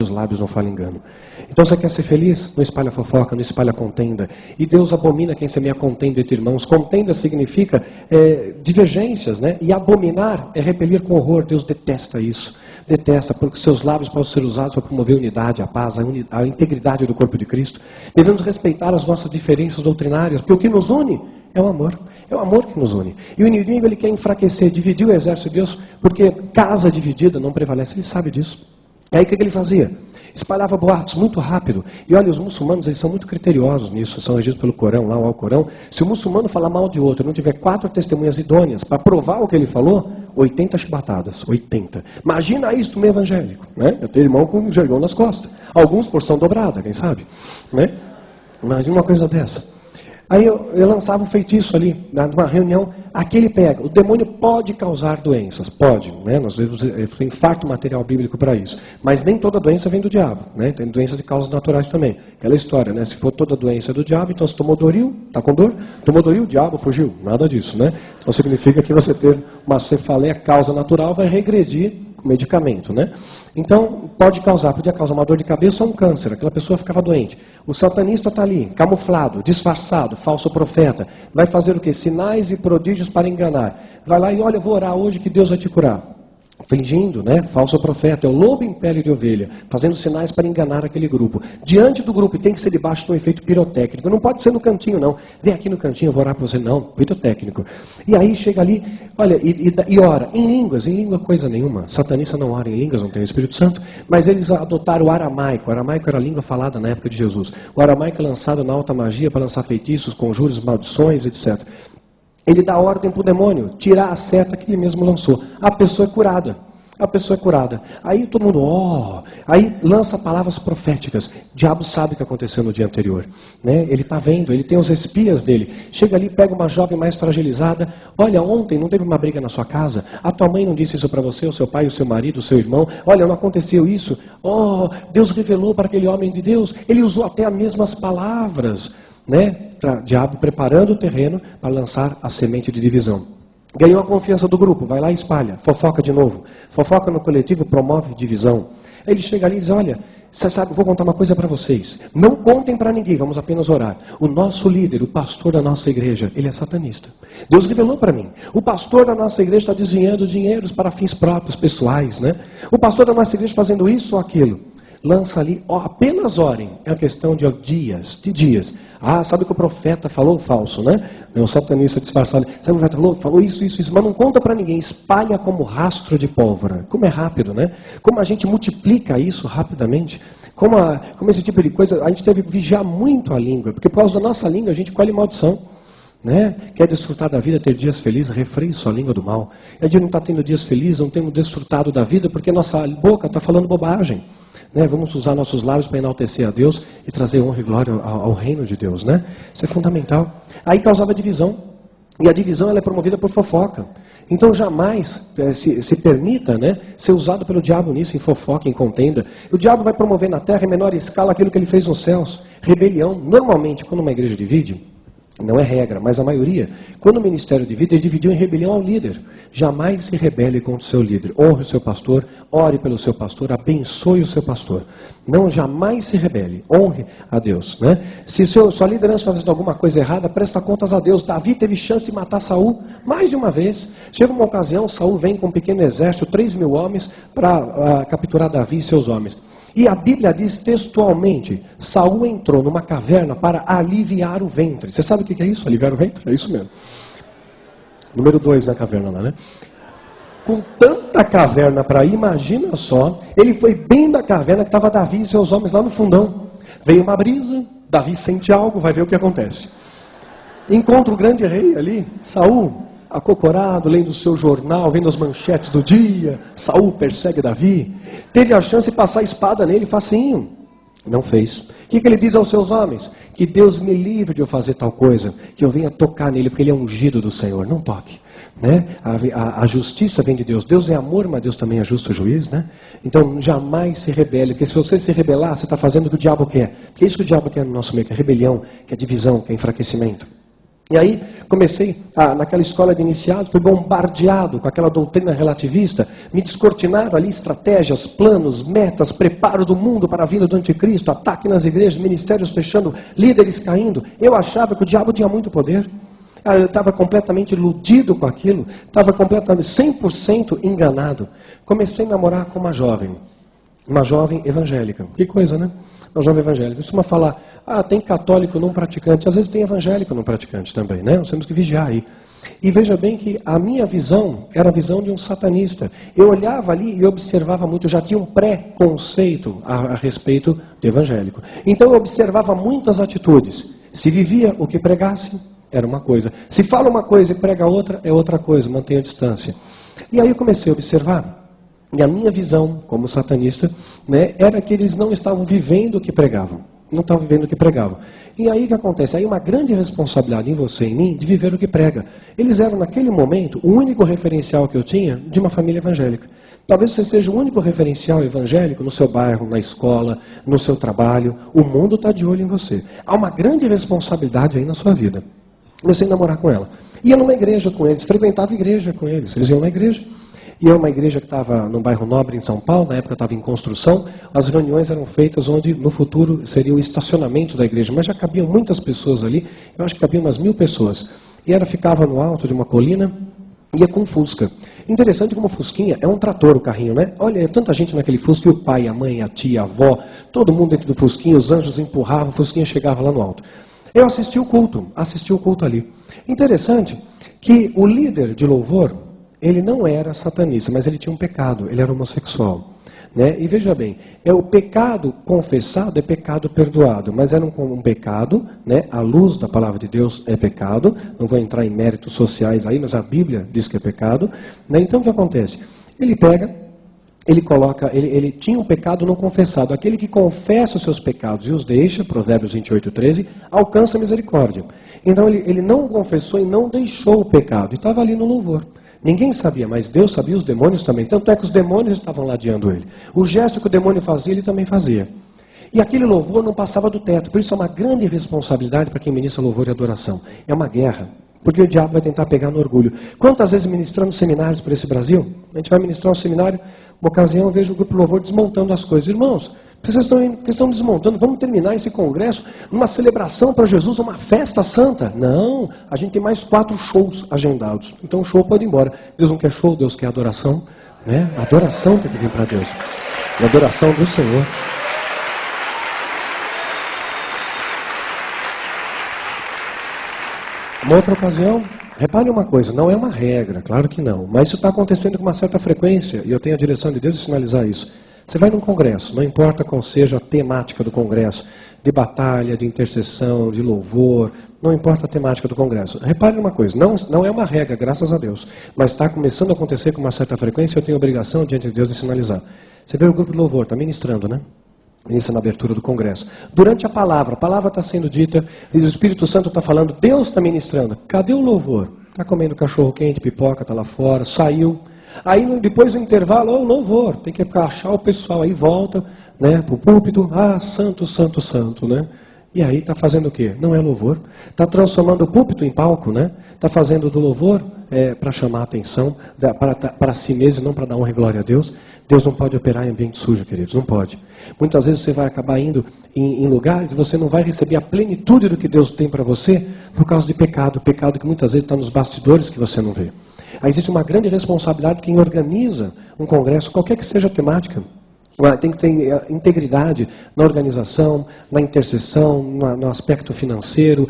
os lábios não falam engano. Então você quer ser feliz? Não espalha fofoca, não espalha contenda. E Deus abomina quem semeia contenda entre irmãos. Contenda significa divergências, né? E abominar é repelir com horror. Deus detesta isso. Detesta, porque seus lábios podem ser usados para promover a unidade, a paz, a integridade do corpo de Cristo. Devemos respeitar as nossas diferenças doutrinárias, porque o que nos une é o amor. É o amor que nos une. E o inimigo, ele quer enfraquecer, dividir o exército de Deus, porque casa dividida não prevalece. Ele sabe disso. E aí o que ele fazia? Espalhava boatos muito rápido. E olha, os muçulmanos, eles são muito criteriosos nisso, são regidos pelo Corão, lá o Alcorão. Se o muçulmano falar mal de outro, não tiver 4 testemunhas idôneas para provar o que ele falou, 80 chibatadas, 80. Imagina isso no meio evangélico, né? Eu tenho irmão com um jargão nas costas. Alguns porção dobrada, quem sabe? Né? Imagina uma coisa dessa. Aí eu lançava um feitiço ali, numa reunião, aqui ele pega. O demônio pode causar doenças, pode, né? Nós tem farto material bíblico para isso. Mas nem toda doença vem do diabo, né? Tem doenças de causas naturais também. Aquela história, né? Se for toda doença do diabo, então se tomou Doril, está com dor? Tomou Doril, o diabo fugiu. Nada disso, né? Então significa que você ter uma cefaleia, causa natural, vai regredir com medicamento, né? Então, podia causar uma dor de cabeça ou um câncer, aquela pessoa ficava doente. O satanista está ali, camuflado, disfarçado, falso profeta. Vai fazer o quê? Sinais e prodígios para enganar. Vai lá e olha, eu vou orar hoje que Deus vai te curar. Fingindo, né? Falso profeta, é o lobo em pele de ovelha, fazendo sinais para enganar aquele grupo. Diante do grupo, tem que ser debaixo de um efeito pirotécnico. Não pode ser no cantinho, não. Vem aqui no cantinho, eu vou orar para você. Não, pirotécnico. E aí chega ali, olha, e ora. Em língua coisa nenhuma. Satanista não ora em línguas, não tem o Espírito Santo. Mas eles adotaram o aramaico. O aramaico era a língua falada na época de Jesus. O aramaico é lançado na alta magia para lançar feitiços, conjuros, maldições, etc. Ele dá ordem para o demônio tirar a seta que ele mesmo lançou. A pessoa é curada. A pessoa é curada. Aí todo mundo, aí lança palavras proféticas. O diabo sabe o que aconteceu no dia anterior, né? Ele está vendo, ele tem os espias dele. Chega ali, pega uma jovem mais fragilizada. Olha, ontem não teve uma briga na sua casa? A tua mãe não disse isso para você, o seu pai, o seu marido, o seu irmão? Olha, não aconteceu isso? Oh, Deus revelou para aquele homem de Deus. Ele usou até as mesmas palavras, né? Diabo preparando o terreno para lançar a semente de divisão. Ganhou a confiança do grupo, vai lá e espalha, fofoca de novo. Fofoca no coletivo promove divisão. Aí ele chega ali e diz, olha, você sabe, vou contar uma coisa para vocês. Não contem para ninguém, vamos apenas orar. O nosso líder, o pastor da nossa igreja, ele é satanista. Deus revelou para mim. O pastor da nossa igreja está desviando dinheiros para fins próprios, pessoais, né? O pastor da nossa igreja fazendo isso ou aquilo. Lança ali, apenas orem. É uma questão de dias. Ah, sabe que o profeta falou falso, né? O satanista disfarçado. Sabe que o profeta falou isso, mas não conta para ninguém. Espalha como rastro de pólvora. Como é rápido, né? Como a gente multiplica isso rapidamente. Como esse tipo de coisa, a gente deve vigiar muito a língua. Porque por causa da nossa língua a gente colhe maldição. Né? Quer desfrutar da vida, ter dias felizes, refreie sua língua do mal. E a gente não está tendo dias felizes, não temos desfrutado da vida porque nossa boca está falando bobagem. Né? Vamos usar nossos lábios para enaltecer a Deus e trazer honra e glória ao reino de Deus, né? Isso é fundamental. Aí causava divisão. E a divisão ela é promovida por fofoca. Então jamais se permita, né, ser usado pelo diabo nisso, em fofoca, em contenda. O diabo vai promover na terra em menor escala aquilo que ele fez nos céus. Rebelião. Normalmente, quando uma igreja divide, não é regra, mas a maioria, quando o ministério divide, ele dividiu em rebelião ao líder. Jamais se rebele contra o seu líder. Honre o seu pastor, ore pelo seu pastor, abençoe o seu pastor. Não, jamais se rebele. Honre a Deus, né? Se sua liderança está fazendo alguma coisa errada, presta contas a Deus. Davi teve chance de matar Saul mais de uma vez. Chega uma ocasião, Saul vem com um pequeno exército, 3.000 homens, para capturar Davi e seus homens. E a Bíblia diz textualmente, Saul entrou numa caverna para aliviar o ventre. Você sabe o que é isso? Aliviar o ventre? É isso mesmo. Número 2 na caverna lá, né? Com tanta caverna para ir, imagina só, ele foi bem na caverna que estava Davi e seus homens lá no fundão. Veio uma brisa, Davi sente algo, vai ver o que acontece. Encontra o grande rei ali, Saul, acocorado, lendo o seu jornal, vendo as manchetes do dia. Saul persegue Davi. Teve a chance de passar a espada nele, facinho. Não fez. O que ele diz aos seus homens? Que Deus me livre de eu fazer tal coisa, que eu venha tocar nele, porque ele é ungido do Senhor. Não toque. Né? A justiça vem de Deus. Deus é amor, mas Deus também é justo juiz, né? Então jamais se rebele, porque se você se rebelar, você está fazendo o que o diabo quer. Porque é isso que o diabo quer no nosso meio, que é rebelião, que é divisão, que é enfraquecimento. E aí comecei, naquela escola de iniciados, fui bombardeado com aquela doutrina relativista, me descortinaram ali estratégias, planos, metas, preparo do mundo para a vinda do anticristo, ataque nas igrejas, ministérios fechando, líderes caindo. Eu achava que o diabo tinha muito poder. Eu estava completamente iludido com aquilo, estava completamente 100% enganado. Comecei a namorar com uma jovem evangélica. Que coisa, né? Uma jovem evangélica. Costuma falar, tem católico não praticante. Às vezes tem evangélico não praticante também, né? Nós temos que vigiar aí. E veja bem que a minha visão era a visão de um satanista. Eu olhava ali e observava muito, já tinha um pré-conceito a respeito do evangélico. Então eu observava muitas atitudes. Se vivia o que pregasse, era uma coisa. Se fala uma coisa e prega outra, é outra coisa, mantenha a distância. E aí eu comecei a observar. E a minha visão, como satanista, né, era que eles não estavam vivendo o que pregavam. Não estavam vivendo o que pregavam. E aí o que acontece? Aí uma grande responsabilidade em você e em mim de viver o que prega. Eles eram, naquele momento, o único referencial que eu tinha de uma família evangélica. Talvez você seja o único referencial evangélico no seu bairro, na escola, no seu trabalho. O mundo está de olho em você. Há uma grande responsabilidade aí na sua vida. Comecei a namorar com ela. Ia numa igreja com eles, frequentava igreja com eles. Eles iam na igreja. E é uma igreja que estava no bairro Nobre, em São Paulo, na época estava em construção. As reuniões eram feitas onde, no futuro, seria o estacionamento da igreja. Mas já cabiam muitas pessoas ali, eu acho que cabiam umas 1000 pessoas. E ela ficava no alto de uma colina, ia com Fusca. Interessante como Fusquinha é um trator, o carrinho, né? Olha, é tanta gente naquele Fusca, e o pai, a mãe, a tia, a avó, todo mundo dentro do Fusquinha, os anjos empurravam, o Fusquinha chegava lá no alto. Eu assisti o culto ali. Interessante que o líder de louvor, ele não era satanista, mas ele tinha um pecado, ele era homossexual. Né? E veja bem, o pecado confessado é pecado perdoado, mas era um pecado, né? À luz da palavra de Deus é pecado, não vou entrar em méritos sociais aí, mas a Bíblia diz que é pecado. Né? Então o que acontece? Ele pega, ele tinha um pecado não confessado. Aquele que confessa os seus pecados e os deixa, Provérbios 28:13, alcança a misericórdia. Então ele não confessou e não deixou o pecado, e estava ali no louvor. Ninguém sabia, mas Deus sabia, os demônios também. Tanto é que os demônios estavam ladeando ele. O gesto que o demônio fazia, ele também fazia. E aquele louvor não passava do teto. Por isso é uma grande responsabilidade para quem ministra louvor e adoração. É uma guerra. Porque o diabo vai tentar pegar no orgulho. Quantas vezes ministrando seminários por esse Brasil? A gente vai ministrar um seminário, uma ocasião eu vejo o grupo louvor desmontando as coisas. Irmãos, vocês estão desmontando, vamos terminar esse congresso numa celebração para Jesus, uma festa santa. Não, a gente tem mais 4 shows agendados. Então o show pode ir embora. Deus não quer show, Deus quer adoração. Né? A adoração tem que vir para Deus. A adoração do Senhor. Uma outra ocasião, repare uma coisa, não é uma regra, claro que não, mas isso está acontecendo com uma certa frequência, e eu tenho a direção de Deus de sinalizar isso. Você vai num congresso, não importa qual seja a temática do congresso, de batalha, de intercessão, de louvor, não importa a temática do congresso. Repare uma coisa, não é uma regra, graças a Deus, mas está começando a acontecer com uma certa frequência, eu tenho a obrigação diante de Deus de sinalizar. Você vê o grupo de louvor, está ministrando, né? Ministra na abertura do congresso. Durante a palavra está sendo dita, e o Espírito Santo está falando, Deus está ministrando. Cadê o louvor? Está comendo cachorro quente, pipoca, está lá fora, saiu. Aí depois do intervalo, o louvor, tem que achar o pessoal, aí volta, né, para o púlpito, santo, santo, santo, né? E aí está fazendo o quê? Não é louvor. Está transformando o púlpito em palco, né? Está fazendo do louvor para chamar a atenção, para si mesmo, não para dar honra e glória a Deus. Deus não pode operar em ambiente sujo, queridos, não pode. Muitas vezes você vai acabar indo em lugares e você não vai receber a plenitude do que Deus tem para você por causa de pecado. Pecado que muitas vezes está nos bastidores que você não vê. Aí existe uma grande responsabilidade de quem organiza um congresso, qualquer que seja a temática. Tem que ter integridade na organização, na intercessão, no aspecto financeiro,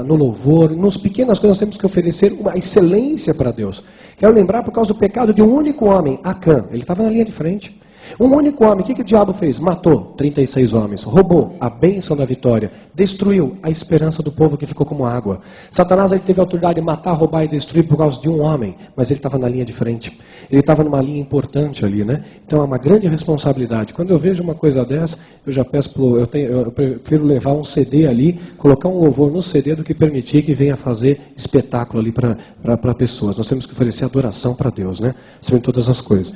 no louvor. Nas pequenas coisas nós temos que oferecer uma excelência para Deus. Quero lembrar por causa do pecado de um único homem, Acã. Ele estava na linha de frente. Um único homem, o que o diabo fez? Matou 36 homens, roubou a bênção da vitória, destruiu a esperança do povo que ficou como água. Satanás ele teve a autoridade de matar, roubar e destruir por causa de um homem, mas ele estava na linha de frente. Ele estava numa linha importante ali, né? Então é uma grande responsabilidade. Quando eu vejo uma coisa dessa, eu já peço, eu prefiro levar um CD ali, colocar um louvor no CD do que permitir que venha fazer espetáculo ali para pessoas. Nós temos que oferecer adoração para Deus, né? Sobre todas as coisas.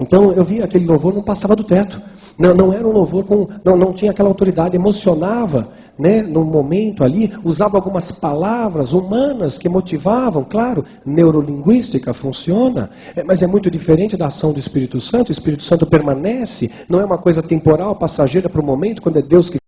Então eu vi aquele louvor, não passava do teto. Não era um louvor com... Não tinha aquela autoridade, emocionava, né, no momento ali, usava algumas palavras humanas que motivavam, claro, neurolinguística funciona, mas é muito diferente da ação do Espírito Santo. O Espírito Santo permanece, não é uma coisa temporal, passageira para o momento, quando é Deus que